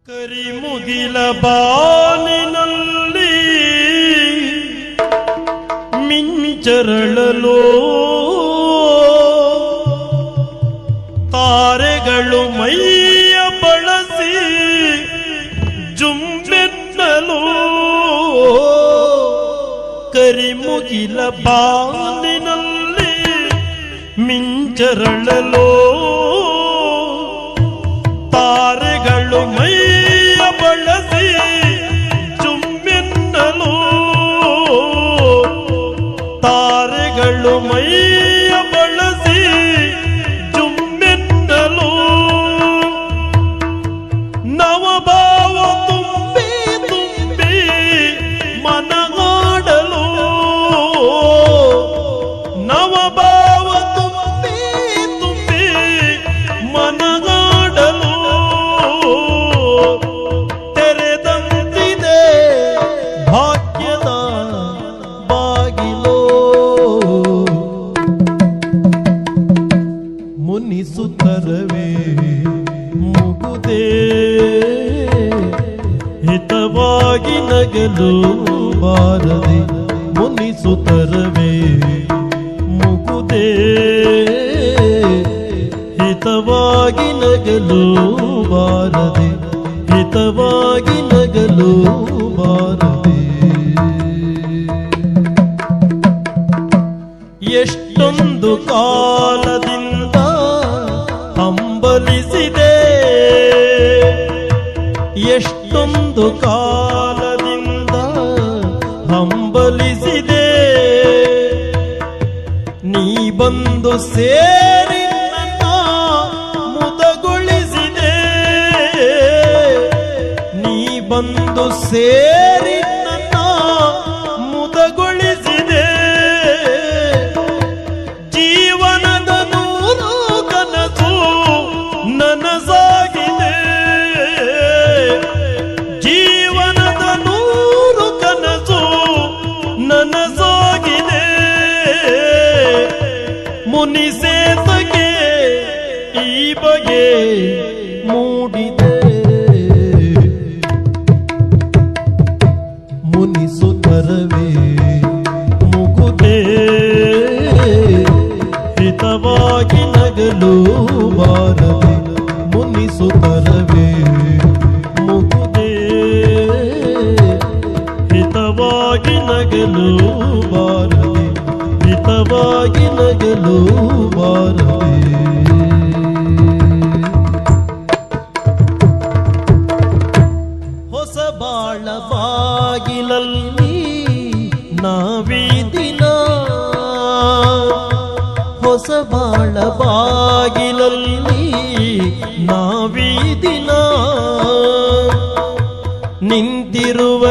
ಕರಿಮುಗಿಲ ಬಾನಿನಲ್ಲಿ ಮಿಂಚರಳಲು ತಾರೆಗಳು ಮೈಯ ಬಳಸಿ ಜುಂಬೆನ್ನಲು ಕರಿಮುಗಿಲ ಬಾನಿನಲ್ಲಿ ಮಿಂಚರಳಲು ತಾರೆಗಳು ಮೈಯ ಬಳಸಿ ಜುಮ್ಮೆನ್ನಲು ತಾರೆಗಳು ಮೈಯ ಬಳಸಿ ಜುಮ್ಮೆನ್ನಲು ನವಭಾವ ತುಂಬಿ ತುಂಬಿ ಮನಗಾಡಲು ನವಭಾವ ತುಂಬಿ ತುಂಬಿ ಮನಗಾಡಲು ತೆರೆದಂತಿದೆ ಭಾಗ್ಯದ ಬಾಗಿಲು ಮುನಿಸುತ್ತರವೇ ಮುಗುದೇ ಹಿತವಾಗಿ ನಗಲು ಬಾರದೆ ಮುನಿಸುತ್ತರವೇ ಮುಗುದೇ ಹಿತವಾಗಿ ನಗಲು ಬಾರದೆ ಹಿತವಾಗಿ ನಗಲು ಬಾರದೆ ಎಷ್ಟೊಂದು ಕಾಲದಿಂದ ಹಂಬಲಿಸಿದೆ ಎಷ್ಟೊಂದು ಕಾಲದಿಂದ ಹಂಬಲಿಸಿದೆ ನೀ ಬಂದು ಸೇರಿ ನನ್ನ ಮುದಗೊಳಿಸಿದೆ ನೀ ಬಂದು ಸೇರಿ ನನ್ನ ಮುದಗೊಳಿಸಿದೆ ಜೀವನದ ನೂರು ಕನಸು ನನಸಾಗಿದೆ ಜೀವನದ ನೂರು ಕನಸು ನನಸಾಗಿದೆ ಮುನಿಸೇತಗೆ ಈ ಬಗೆ ಮೂಡಿದೆ ಮುನಿಸುತ್ತರವೇ ಮುಗುದೇ ಹಿತವಾಗಿ ನಗಲು ಬಾರದೆ ಮುನಿಸುತ್ತರವೇ ಮುಗುದೇ ಹಿತವಾಗಿ ನಗಲು ಬಾರದೆ ಹಿತವಾಗಿ ನಗಲು ಬಾರದೆ ಹೊಸ ಬಾಳ ಬಾಗಿಲಲ್ಲಿ ನಾವೀ ದಿನ ಹೊಸ ಬಾಳ ಬಾಗಿಲಲ್ಲಿ ನಾವೀ ದಿನ ನಿಂತಿರುವ